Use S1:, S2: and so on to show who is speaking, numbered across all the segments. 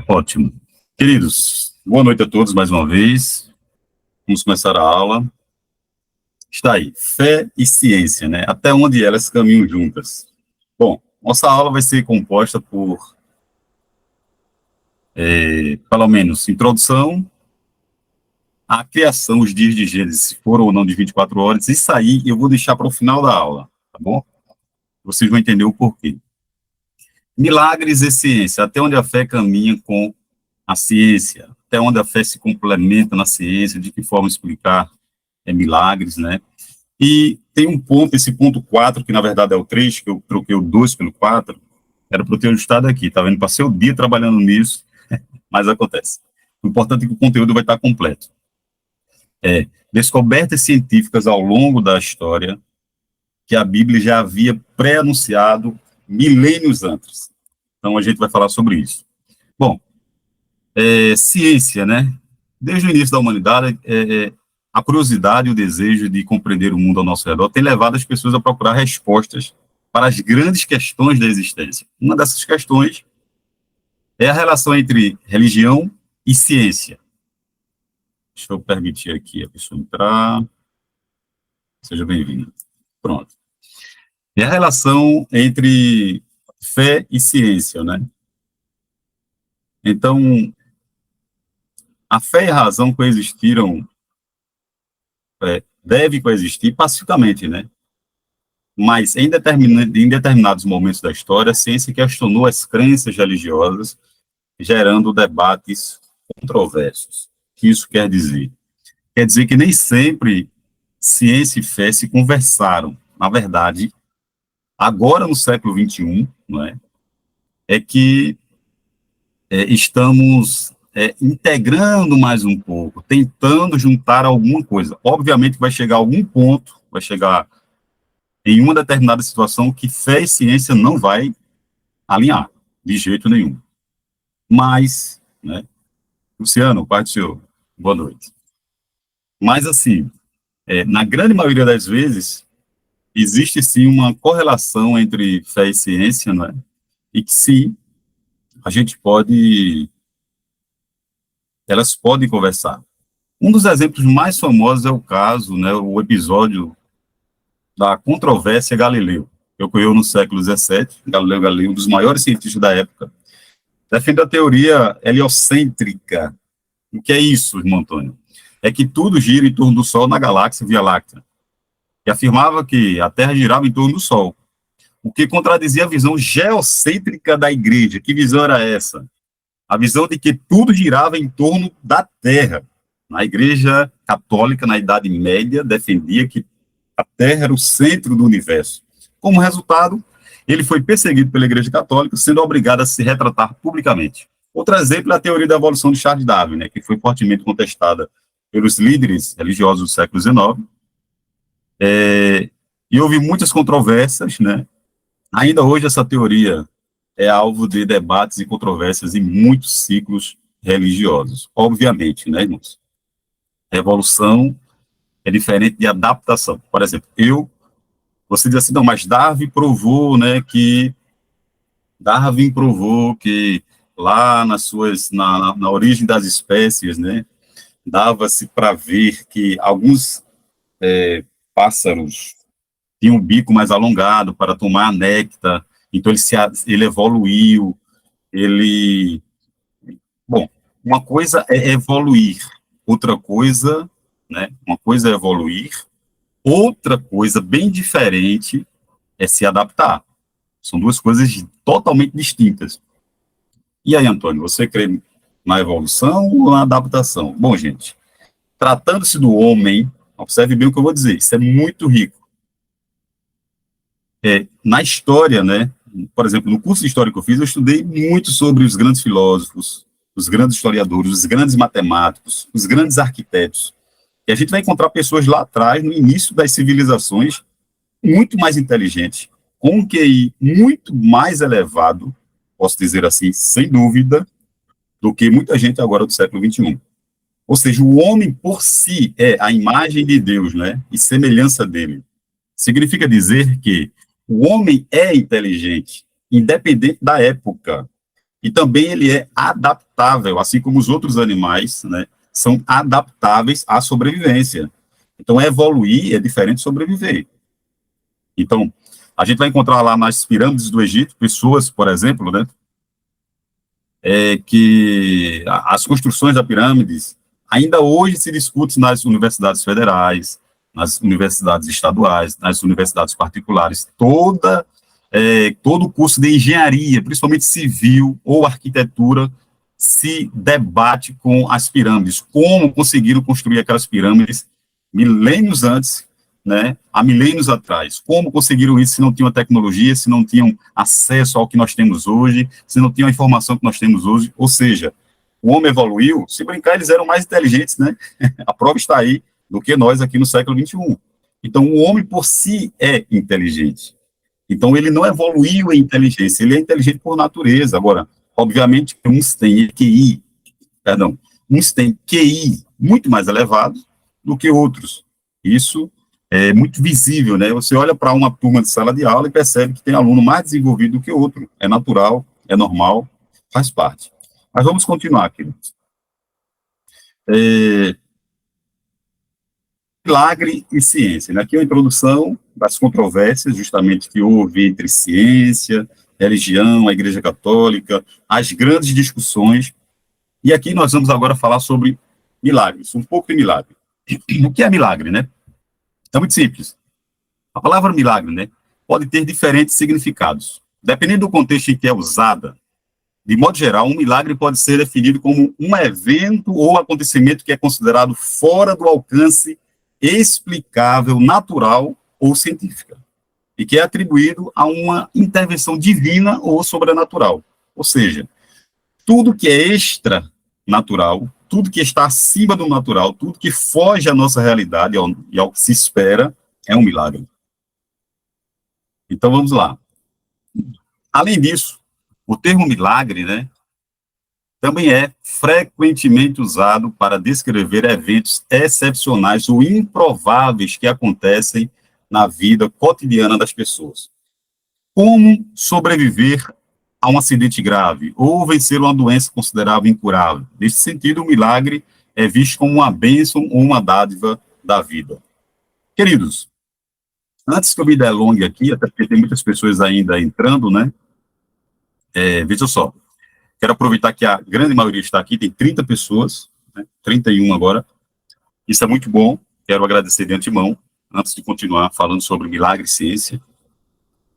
S1: Ótimo. Queridos, boa noite a todos mais uma vez. Vamos começar a aula. Está aí, fé e ciência, né? Até onde elas caminham juntas. Bom, nossa aula vai ser composta por, pelo menos, introdução à criação, os dias de Gênesis, se foram ou não de 24 horas. Isso aí eu vou deixar para o final da aula, tá bom? Vocês vão entender o porquê. Milagres e ciência, até onde a fé caminha com a ciência, até onde a fé se complementa na ciência, de que forma explicar milagres, né? E tem um ponto, esse ponto 4, que na verdade é o 3, que eu troquei o 2 pelo 4, era para eu ter ajustado aqui, tá vendo? Passei o dia trabalhando nisso, mas acontece. O importante é que o conteúdo vai estar completo. Descobertas científicas ao longo da história que a Bíblia já havia pré-anunciado milênios antes. Então, a gente vai falar sobre isso. Bom, ciência, né? Desde o início da humanidade, a curiosidade e o desejo de compreender o mundo ao nosso redor tem levado as pessoas a procurar respostas para as grandes questões da existência. Uma dessas questões é a relação entre religião e ciência. Deixa eu permitir aqui a pessoa entrar. Seja bem-vindo. Pronto. É a relação entre fé e ciência, né? Então, a fé e a razão coexistiram, deve coexistir pacificamente, né? Mas em determinados momentos da história, a ciência questionou as crenças religiosas, gerando debates controversos. O que isso quer dizer? Quer dizer que nem sempre ciência e fé se conversaram. Na verdade, agora no século XXI, não é que estamos integrando mais um pouco, tentando juntar alguma coisa. Obviamente vai chegar a algum ponto, vai chegar em uma determinada situação que fé e ciência não vai alinhar, de jeito nenhum. Mas, né, Luciano, pai do senhor, boa noite. Mas, assim, na grande maioria das vezes, existe, sim, uma correlação entre fé e ciência, né, e que, sim, a gente elas podem conversar. Um dos exemplos mais famosos é o caso, né, o episódio da controvérsia Galileu, que ocorreu no século XVII. Galileu Galilei, um dos maiores cientistas da época, defende a teoria heliocêntrica. O que é isso, irmão Antônio? É que tudo gira em torno do Sol na galáxia Via Láctea, e afirmava que a Terra girava em torno do Sol, o que contradizia a visão geocêntrica da Igreja. Que visão era essa? A visão de que tudo girava em torno da Terra. A Igreja Católica, na Idade Média, defendia que a Terra era o centro do universo. Como resultado, ele foi perseguido pela Igreja Católica, sendo obrigado a se retratar publicamente. Outro exemplo é a teoria da evolução de Charles Darwin, né, que foi fortemente contestada pelos líderes religiosos do século XIX, e houve muitas controvérsias, né? Ainda hoje essa teoria é alvo de debates e controvérsias em muitos ciclos religiosos. Obviamente, né, irmãos? Evolução é diferente de adaptação. Por exemplo, você diz assim, não, mas Darwin provou, né, lá na origem das espécies, né, dava-se para ver que alguns pássaros tinham um bico mais alongado para tomar néctar, então ele evoluiu, bom, uma coisa é evoluir, outra coisa, né, uma coisa é evoluir, outra coisa bem diferente é se adaptar. São duas coisas totalmente distintas. E aí, Antônio, você crê na evolução ou na adaptação? Bom, gente, tratando-se do homem, observe bem o que eu vou dizer, isso é muito rico. Na história, né, por exemplo, no curso de história que eu fiz, eu estudei muito sobre os grandes filósofos, os grandes historiadores, os grandes matemáticos, os grandes arquitetos. E a gente vai encontrar pessoas lá atrás, no início das civilizações, muito mais inteligentes, com um QI muito mais elevado, posso dizer assim, sem dúvida, do que muita gente agora do século XXI. Ou seja, o homem por si é a imagem de Deus, né, e semelhança dele. Significa dizer que o homem é inteligente, independente da época. E também ele é adaptável, assim como os outros animais, né, são adaptáveis à sobrevivência. Então, evoluir é diferente de sobreviver. Então, a gente vai encontrar lá nas pirâmides do Egito, pessoas, por exemplo, né, que as construções das pirâmides ainda hoje se discute nas universidades federais, nas universidades estaduais, nas universidades particulares, todo o curso de engenharia, principalmente civil ou arquitetura, se debate com as pirâmides, como conseguiram construir aquelas pirâmides milênios antes, né, há milênios atrás. Como conseguiram isso se não tinham a tecnologia, se não tinham acesso ao que nós temos hoje, se não tinham a informação que nós temos hoje? Ou seja, o homem evoluiu, se brincar, eles eram mais inteligentes, né? A prova está aí, do que nós aqui no século XXI. Então, o homem por si é inteligente. Então, ele não evoluiu em inteligência, ele é inteligente por natureza. Agora, obviamente, uns têm QI, perdão, uns têm QI muito mais elevado do que outros. Isso é muito visível, né? Você olha para uma turma de sala de aula e percebe que tem aluno mais desenvolvido do que outro. É natural, é normal, faz parte. Mas vamos continuar aqui. Milagre e ciência, né? Aqui é a introdução das controvérsias, justamente, que houve entre ciência, religião, a Igreja Católica, as grandes discussões. E aqui nós vamos agora falar sobre milagres, um pouco de milagre. O que é milagre, né? É muito simples. A palavra milagre, né, pode ter diferentes significados. Dependendo do contexto em que é usada, de modo geral, um milagre pode ser definido como um evento ou acontecimento que é considerado fora do alcance explicável, natural ou científica, e que é atribuído a uma intervenção divina ou sobrenatural. Ou seja, tudo que é extra-natural, tudo que está acima do natural, tudo que foge à nossa realidade e ao que se espera, é um milagre. Então, vamos lá. Além disso, o termo milagre, né, também é frequentemente usado para descrever eventos excepcionais ou improváveis que acontecem na vida cotidiana das pessoas. Como sobreviver a um acidente grave ou vencer uma doença considerável incurável. Nesse sentido, o milagre é visto como uma bênção ou uma dádiva da vida. Queridos, antes que eu me delongue aqui, até porque tem muitas pessoas ainda entrando, né? Veja só, quero aproveitar que a grande maioria está aqui, tem 30 pessoas, né, 31 agora. Isso é muito bom, quero agradecer de antemão, antes de continuar falando sobre milagre e ciência.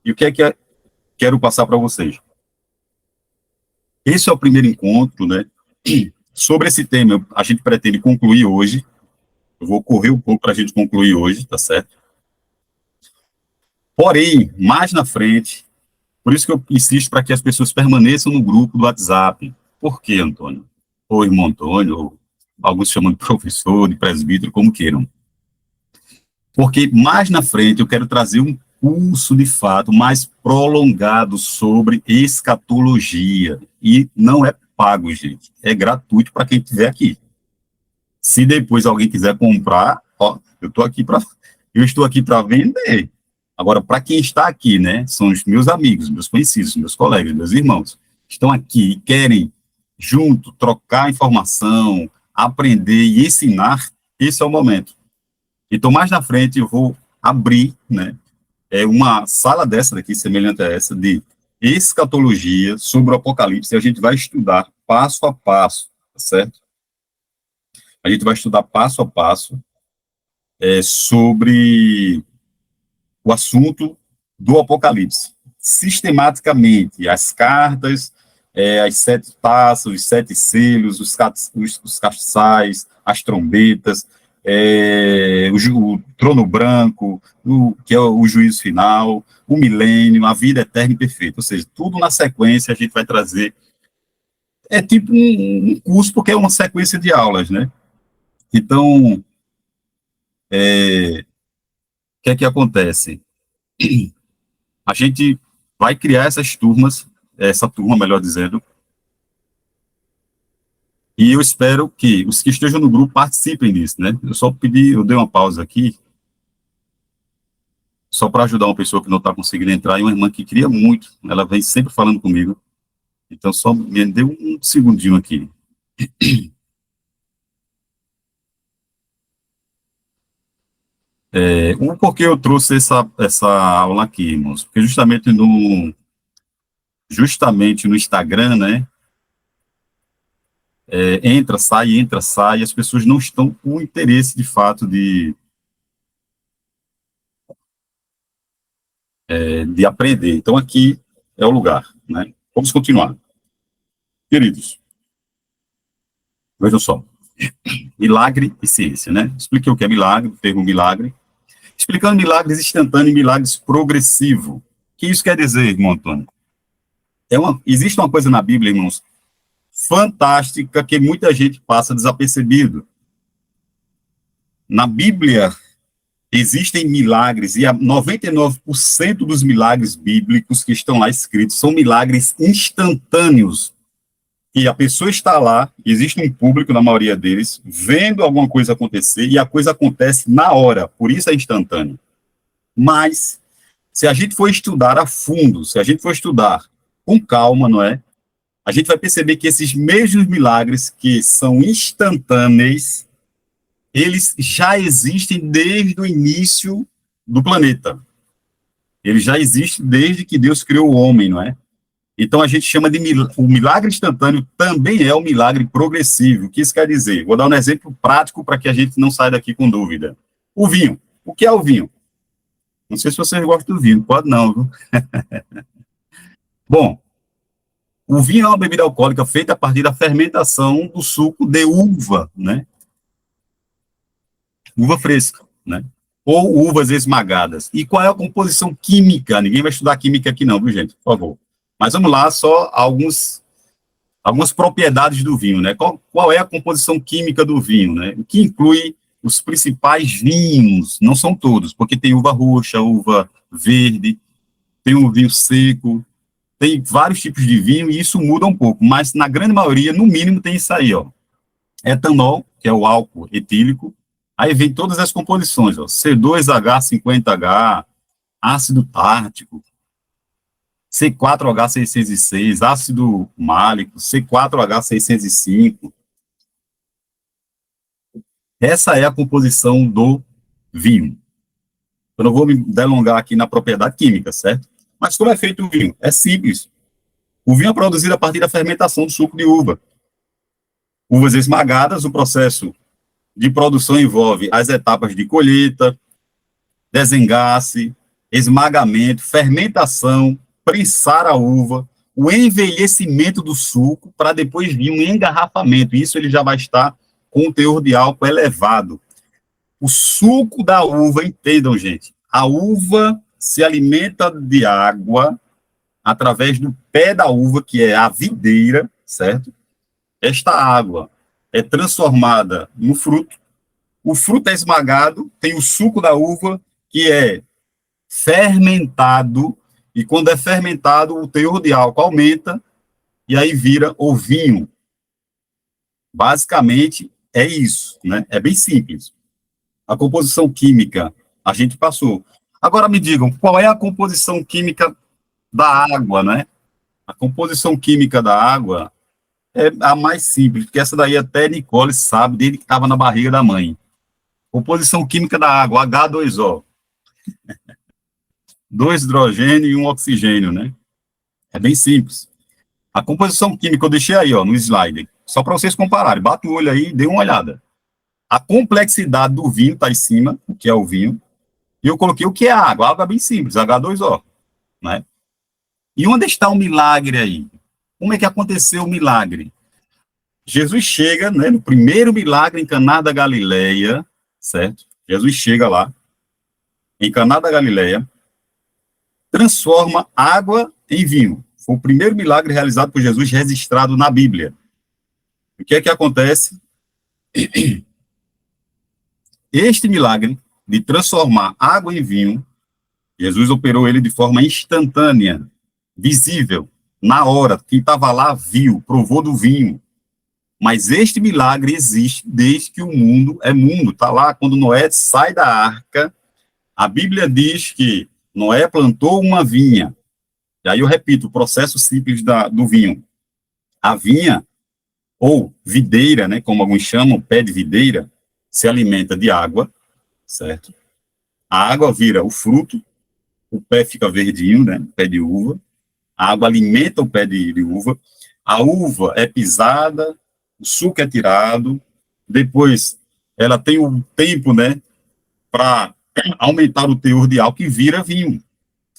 S1: E o que é quero passar para vocês? Esse é o primeiro encontro, né? Sobre esse tema, a gente pretende concluir hoje. Eu vou correr um pouco para a gente concluir hoje, tá certo? Porém, mais na frente, por isso que eu insisto para que as pessoas permaneçam no grupo do WhatsApp. Por quê, Antônio? Ou irmão Antônio, ou alguns chamam de professor, de presbítero, como queiram. Porque mais na frente eu quero trazer um curso, de fato, mais prolongado sobre escatologia. E não é pago, gente. É gratuito para quem estiver aqui. Se depois alguém quiser comprar, ó, eu estou aqui para vender. Agora, para quem está aqui, né, são os meus amigos, meus conhecidos, meus colegas, meus irmãos, estão aqui e querem, junto, trocar informação, aprender e ensinar, esse é o momento. Então, mais na frente, eu vou abrir, né, uma sala dessa daqui, semelhante a essa, de escatologia sobre o Apocalipse, e a gente vai estudar passo a passo, tá certo? A gente vai estudar passo a passo sobre o assunto do Apocalipse, sistematicamente, as cartas, as 7 taças, os 7 selos, os castiçais, as trombetas, o trono branco, que é o juízo final, o milênio, a vida eterna e perfeita, ou seja, tudo na sequência a gente vai trazer, é tipo um curso, porque é uma sequência de aulas, né? Então, o que é que acontece? A gente vai criar essas turmas, essa turma, melhor dizendo, e eu espero que os que estejam no grupo participem disso, né? Eu dei uma pausa aqui, só para ajudar uma pessoa que não está conseguindo entrar, e uma irmã que queria muito, ela vem sempre falando comigo, Então, só me deu um segundinho aqui. O porquê eu trouxe essa aula aqui, irmãos? Porque justamente no Instagram, né, entra, sai, as pessoas não estão com interesse, de fato, de aprender. Então, aqui é o lugar, né? Vamos continuar. Queridos, vejam só. Milagre e ciência, né? Expliquei o que é milagre, o termo milagre. Explicando milagres instantâneos e milagres progressivo. O que isso quer dizer, irmão Antônio? Existe uma coisa na Bíblia, irmãos, fantástica, que muita gente passa desapercebido. Na Bíblia, existem milagres, e 99% dos milagres bíblicos que estão lá escritos são milagres instantâneos. E a pessoa está lá, existe um público, na maioria deles, vendo alguma coisa acontecer, e a coisa acontece na hora, por isso é instantâneo. Mas, se a gente for estudar a fundo, se a gente for estudar com calma, não é? A gente vai perceber que esses mesmos milagres que são instantâneos, eles já existem desde o início do planeta. Eles já existem desde que Deus criou o homem, não é? Então a gente chama de o milagre instantâneo também é o milagre progressivo. O que isso quer dizer? Vou dar um exemplo prático para que a gente não saia daqui com dúvida. O vinho. O que é o vinho? Não sei se vocês gostam do vinho, pode não, viu? Bom, o vinho é uma bebida alcoólica feita a partir da fermentação do suco de uva, né? Uva fresca, né? Ou uvas esmagadas. E qual é a composição química? Ninguém vai estudar química aqui não, viu, gente? Por favor. Mas vamos lá, só algumas propriedades do vinho, né? Qual é a composição química do vinho, né? O que inclui os principais vinhos, não são todos, porque tem uva roxa, uva verde, tem um vinho seco, tem vários tipos de vinho e isso muda um pouco, mas na grande maioria, no mínimo, tem isso aí, ó. Etanol, que é o álcool etílico, aí vem todas as composições, ó, C2H50H, ácido tártico, C4H606, ácido málico, C4H605. Essa é a composição do vinho. Eu não vou me delongar aqui na propriedade química, certo? Mas como é feito o vinho? É simples. O vinho é produzido a partir da fermentação do suco de uva. Uvas esmagadas, o processo de produção envolve as etapas de colheita, desengace, esmagamento, fermentação, prensar a uva, o envelhecimento do suco, para depois vir um engarrafamento. Isso ele já vai estar com um teor de álcool elevado. O suco da uva, entendam, gente, a uva se alimenta de água através do pé da uva, que é a videira, certo? Esta água é transformada no fruto, o fruto é esmagado, tem o suco da uva, que é fermentado, e quando é fermentado, o teor de álcool aumenta, e aí vira o vinho. Basicamente, é isso, né? É bem simples. A composição química, a gente passou. Agora me digam, qual é a composição química da água, né? A composição química da água é a mais simples, porque essa daí até Nicole sabe, desde que estava na barriga da mãe. Composição química da água, H2O. 2 hidrogênio e um oxigênio, né? É bem simples. A composição química eu deixei aí, ó, no slide, só para vocês compararem. Bata o olho aí e dê uma olhada. A complexidade do vinho está em cima, o que é o vinho, e eu coloquei o que é a água. A água é bem simples, H2O, né? E onde está o milagre aí? Como é que aconteceu o milagre? Jesus chega, né, no primeiro milagre em Caná da Galileia, certo? Jesus chega lá, em Caná da Galileia, transforma água em vinho. Foi o primeiro milagre realizado por Jesus registrado na Bíblia. O que é que acontece? Este milagre de transformar água em vinho, Jesus operou ele de forma instantânea, visível, na hora. Quem estava lá viu, provou do vinho. Mas este milagre existe desde que o mundo é mundo. Está lá, quando Noé sai da arca, a Bíblia diz que Noé plantou uma vinha. E aí eu repito, o processo simples do vinho. A vinha, ou videira, né, como alguns chamam, pé de videira, se alimenta de água, certo? A água vira o fruto, o pé fica verdinho, né, pé de uva, a água alimenta o pé de uva, a uva é pisada, o suco é tirado, depois ela tem um tempo, né, para aumentar o teor de álcool e vira vinho.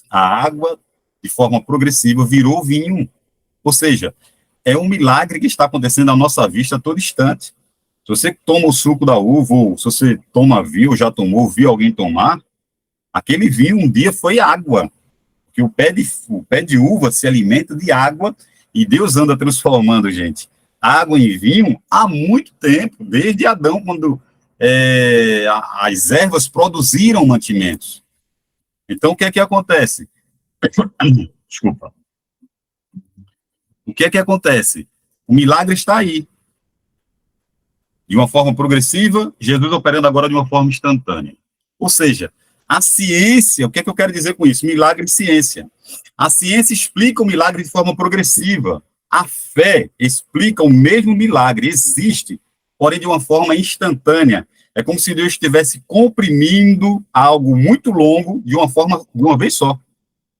S1: A água, de forma progressiva, virou vinho. Ou seja, é um milagre que está acontecendo à nossa vista a todo instante. Se você toma o suco da uva, ou se você toma vinho, ou já tomou, viu alguém tomar, aquele vinho um dia foi água. Porque o pé de uva se alimenta de água e Deus anda transformando, gente, água em vinho há muito tempo, desde Adão, quando as ervas produziram mantimentos. Então, o que é que acontece? Desculpa. O que é que acontece? O milagre está aí. De uma forma progressiva, Jesus operando agora de uma forma instantânea. Ou seja, a ciência, o que é que eu quero dizer com isso? Milagre de ciência. A ciência explica o milagre de forma progressiva. A fé explica o mesmo milagre, existe, porém de uma forma instantânea. É como se Deus estivesse comprimindo algo muito longo de uma vez só.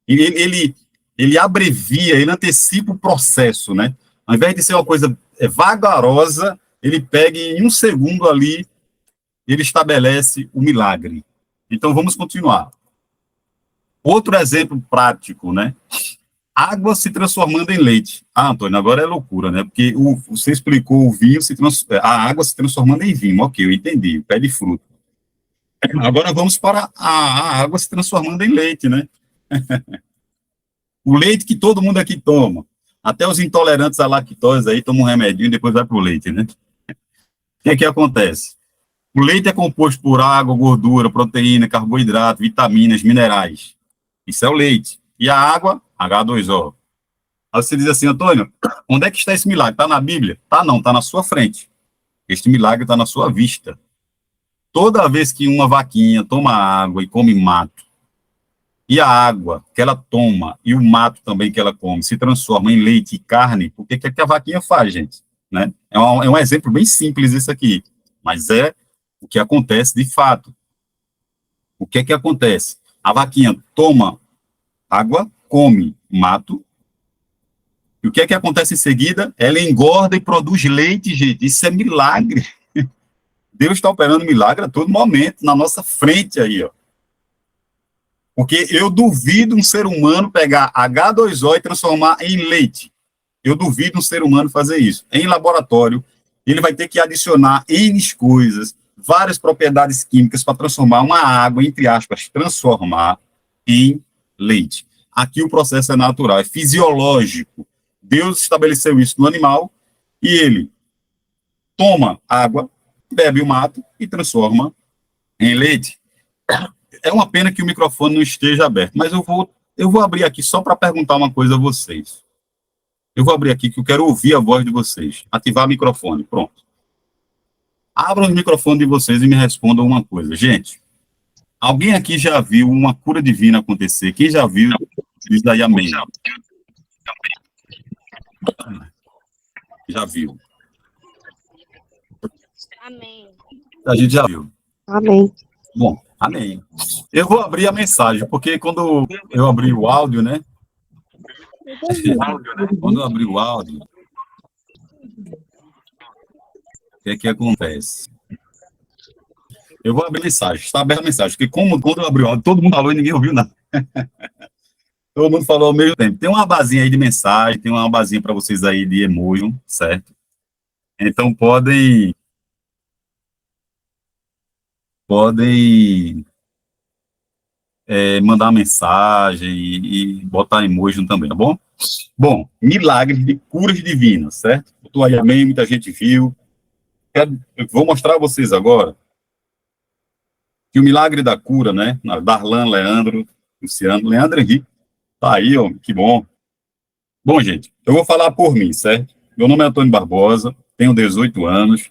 S1: Ele abrevia, ele antecipa o processo, né? Ao invés de ser uma coisa vagarosa, ele pega em um segundo ali, ele estabelece o milagre. Então, vamos continuar. Outro exemplo prático, né? Água se transformando em leite. Ah, Antônio, agora é loucura, né? Porque você explicou o vinho, a água se transformando em vinho. Ok, eu entendi, pé de fruto. Agora vamos para a água se transformando em leite, né? O leite que todo mundo aqui toma. Até os intolerantes à lactose aí tomam um remedinho e depois vai para o leite, né? O que é que acontece? O leite é composto por água, gordura, proteína, carboidrato, vitaminas, minerais. Isso é o leite. E a água, H2O. Aí você diz assim, Antônio, onde é que está esse milagre? Está na Bíblia? Tá não, está na sua frente. Este milagre está na sua vista. Toda vez que uma vaquinha toma água e come mato, e a água que ela toma e o mato também que ela come se transforma em leite e carne, o que é que a vaquinha faz, gente? Né? É um exemplo bem simples isso aqui, mas é o que acontece de fato. O que é que acontece? A vaquinha toma água, come mato, e o que é que acontece em seguida? Ela engorda e produz leite, gente. Isso é milagre. Deus está operando milagre a todo momento, na nossa frente aí, ó. Porque eu duvido um ser humano pegar H2O e transformar em leite. Eu duvido um ser humano fazer isso. Em laboratório, ele vai ter que adicionar N coisas, várias propriedades químicas para transformar uma água, entre aspas, transformar em leite. Aqui o processo é natural, é fisiológico. Deus estabeleceu isso no animal e ele toma água, bebe o mato e transforma em leite. É uma pena que o microfone não esteja aberto, mas eu vou abrir aqui só para perguntar uma coisa a vocês. Eu vou abrir aqui que eu quero ouvir a voz de vocês. Ativar o microfone, pronto. Abram o microfone de vocês e me respondam uma coisa. Gente, alguém aqui já viu uma cura divina acontecer? Quem já viu, diz daí amém. Já viu.
S2: Amém.
S1: A gente já viu.
S3: Amém.
S1: Bom, amém. Eu vou abrir a mensagem, porque quando eu abri o áudio, né? Quando eu abri o áudio, o que é que acontece? Eu vou abrir a mensagem, está aberta a mensagem, porque quando eu abri o áudio, todo mundo falou e ninguém ouviu nada. Todo mundo falou ao mesmo tempo. Tem uma basinha aí de mensagem, tem uma basinha para vocês aí de emoji, certo? Então podem mandar mensagem e botar emoji também, tá bom? Bom, milagres de curas divinas, certo? Botou aí amém, muita gente viu. Eu vou mostrar a vocês agora que o milagre da cura, né? Darlan, Leandro, Luciano, Leandro Henrique, tá aí, ó, que bom. Bom, gente, eu vou falar por mim, certo? Meu nome é Antônio Barbosa, tenho 18 anos,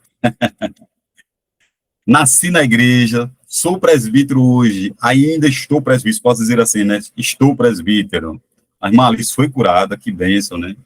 S1: nasci na igreja, sou presbítero hoje, ainda estou presbítero, posso dizer assim, né? Estou presbítero. A irmã Alice foi curada, que bênção, né?